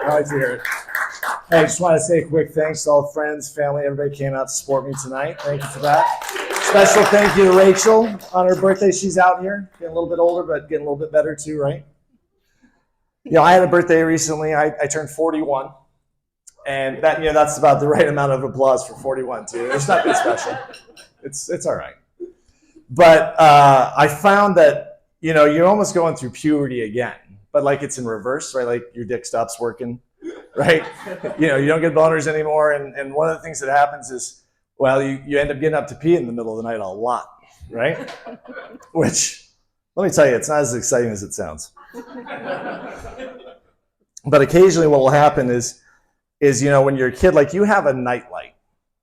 I like to hear it. Hey, I just want to say a quick thanks to all the friends, family, everybody came out to support me tonight. Thank you for that. Special thank you to Rachel on her birthday. She's out here, getting a little bit older, but getting a little bit better too, right? You know, I had a birthday recently. I turned 41. And that, that's about the right amount of applause for 41 too. It's nothing special. It's all right. But I found that, you're almost going through puberty again, but like it's in reverse, right? Like your dick stops working, right? You don't get boners anymore. And one of the things that happens is, well, you end up getting up to pee in the middle of the night a lot, right? Which, let me tell you, it's not as exciting as it sounds. But occasionally what will happen is when you're a kid, like you have a nightlight,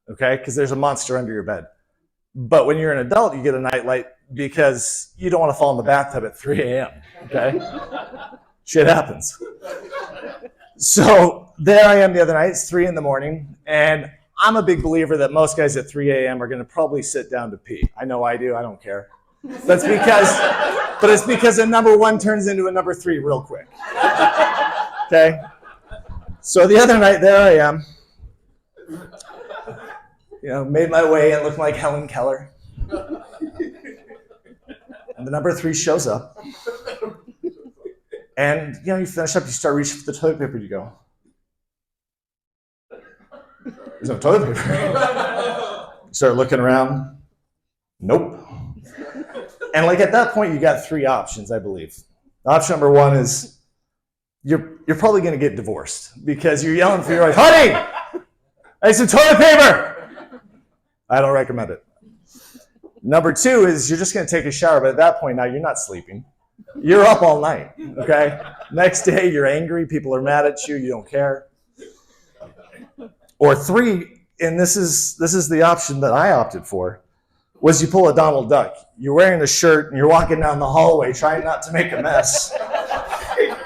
okay? Because there's a monster under your bed. But when you're an adult, you get a nightlight because you don't want to fall in the bathtub at 3 a.m., okay? Shit happens. So there I am the other night, it's 3 in the morning, and I'm a big believer that most guys at 3 a.m. are going to probably sit down to pee. I know I do, I don't care. But it's because a number 1 turns into a number 3 real quick, okay? So the other night, there I am, made my way and looked like Helen Keller. And the number 3 shows up. And, you finish up, you start reaching for the toilet paper, you go, there's no toilet paper. You start looking around, nope. And like at that point, you got 3 options, I believe. Option number 1 is, you're probably going to get divorced because you're yelling for your wife, honey, I need some toilet paper. I don't recommend it. Number 2 is you're just going to take a shower, but at that point now you're not sleeping. You're up all night, okay? Next day you're angry, people are mad at you, you don't care. Or 3, and this is the option that I opted for, was you pull a Donald Duck. You're wearing a shirt and you're walking down the hallway trying not to make a mess.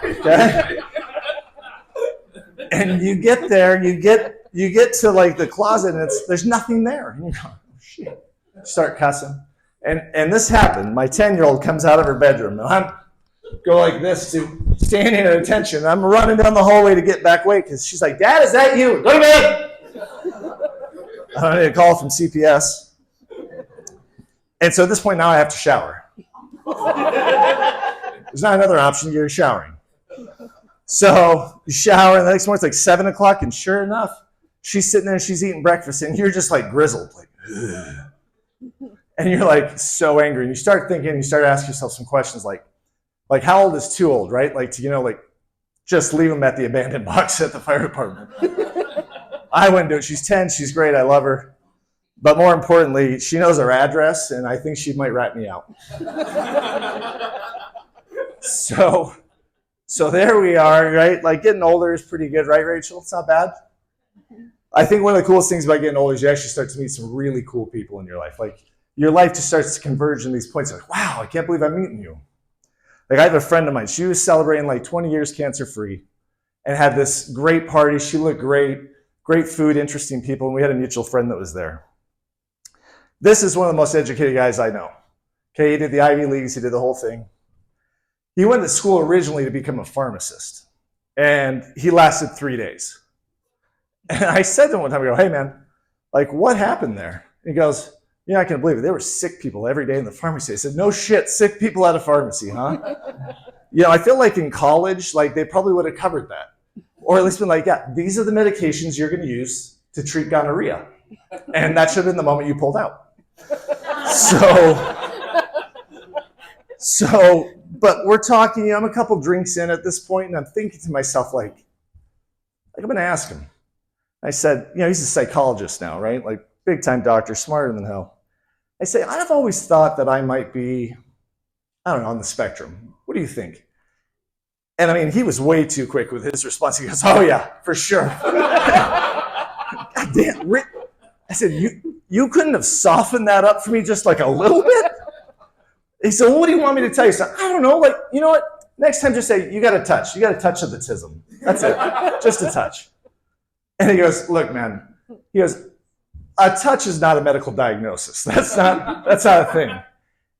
Okay? And you get there, you get to like the closet and there's nothing there. And you go, oh shit. Start cussing. And this happened. My 10-year-old comes out of her bedroom and I'm go like this to standing at attention. I'm running down the hallway to get back away because she's like, Dad, is that you? Go to bed. I need a call from CPS. And so at this point now I have to shower. There's not another option, you're showering. So you shower, and the next morning it's like 7 o'clock, and sure enough, she's sitting there and she's eating breakfast, and you're just like grizzled, like, ugh. And you're like so angry. And you start thinking, you start asking yourself some questions like how old is too old, right? Like to, just leave them at the abandoned box at the fire department. I wouldn't do it. She's 10, she's great, I love her. But more importantly, she knows our address, and I think she might rat me out. So there we are, right? Like getting older is pretty good, right, Rachel? It's not bad. I think one of the coolest things about getting older is you actually start to meet some really cool people in your life. Like your life just starts to converge in these points. Like, wow, I can't believe I'm meeting you. Like I have a friend of mine. She was celebrating like 20 years cancer-free and had this great party. She looked great food, interesting people, and we had a mutual friend that was there. This is one of the most educated guys I know. Okay, he did the Ivy Leagues, he did the whole thing. He went to school originally to become a pharmacist, and he lasted 3 days. And I said to him one time, I go, hey man, like what happened there? And he goes, you're not gonna believe it. There were sick people every day in the pharmacy. I said, no shit, sick people at a pharmacy, huh? I feel like in college, like they probably would have covered that. Or at least been like, yeah, these are the medications you're gonna use to treat gonorrhea. And that should have been the moment you pulled out. So, but we're talking, I'm a couple drinks in at this point, and I'm thinking to myself, like I'm going to ask him. I said, he's a psychologist now, right? Like big time doctor, smarter than hell. I say, I've always thought that I might be, I don't know, on the spectrum. What do you think? And I mean, he was way too quick with his response. He goes, oh yeah, for sure. God damn, Rick. I said, you couldn't have softened that up for me just like a little bit? He said, well, what do you want me to tell you? So I don't know, like, you know what? Next time just say, you got a touch. You got a touch of the tism. That's it, just a touch. And he goes, look, man, he goes, a touch is not a medical diagnosis. That's not a thing.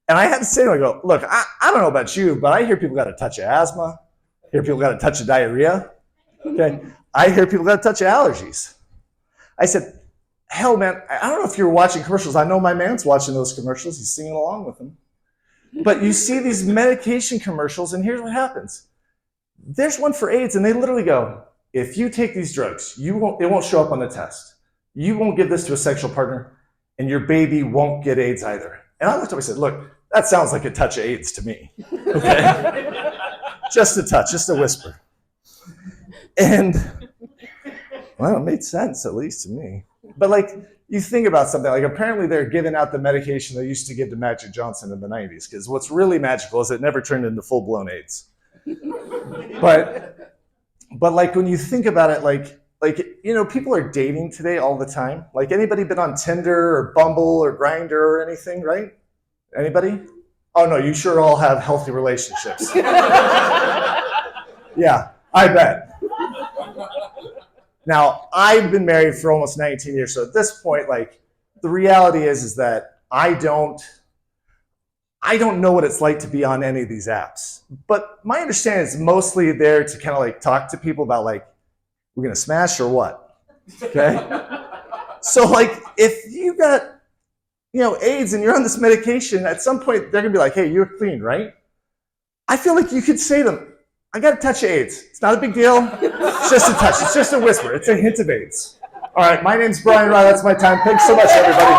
And I had to say to him, I go, look, I don't know about you, but I hear people got a touch of asthma. I hear people got a touch of diarrhea. Okay. I hear people got a touch of allergies. I said, hell, man, I don't know if you're watching commercials. I know my man's watching those commercials. He's singing along with them. But you see these medication commercials, and here's what happens. There's one for AIDS, and they literally go, if you take these drugs, it won't show up on the test. You won't give this to a sexual partner, and your baby won't get AIDS either. And I looked up and said, look, that sounds like a touch of AIDS to me. Okay? Just a touch, just a whisper. And, well, it made sense, at least to me. But like, you think about something, like apparently they're giving out the medication they used to give to Magic Johnson in the 90s, because what's really magical is it never turned into full-blown AIDS. But like when you think about it, like people are dating today all the time. Like anybody been on Tinder or Bumble or Grindr or anything, right? Anybody? Oh no, you sure all have healthy relationships. Yeah, I bet. Now, I've been married for almost 19 years, so at this point, like, the reality is that I don't know what it's like to be on any of these apps. But my understanding is mostly there to kind of like talk to people about like, we're gonna smash or what? Okay? So like, if you got, AIDS and you're on this medication, at some point they're gonna be like, hey, you're clean, right? I feel like you could say to them, I got a touch of AIDS. It's not a big deal. It's just a touch. It's just a whisper. It's a hint of AIDS. All right, my name's Brian Rye. That's my time. Thanks so much, everybody.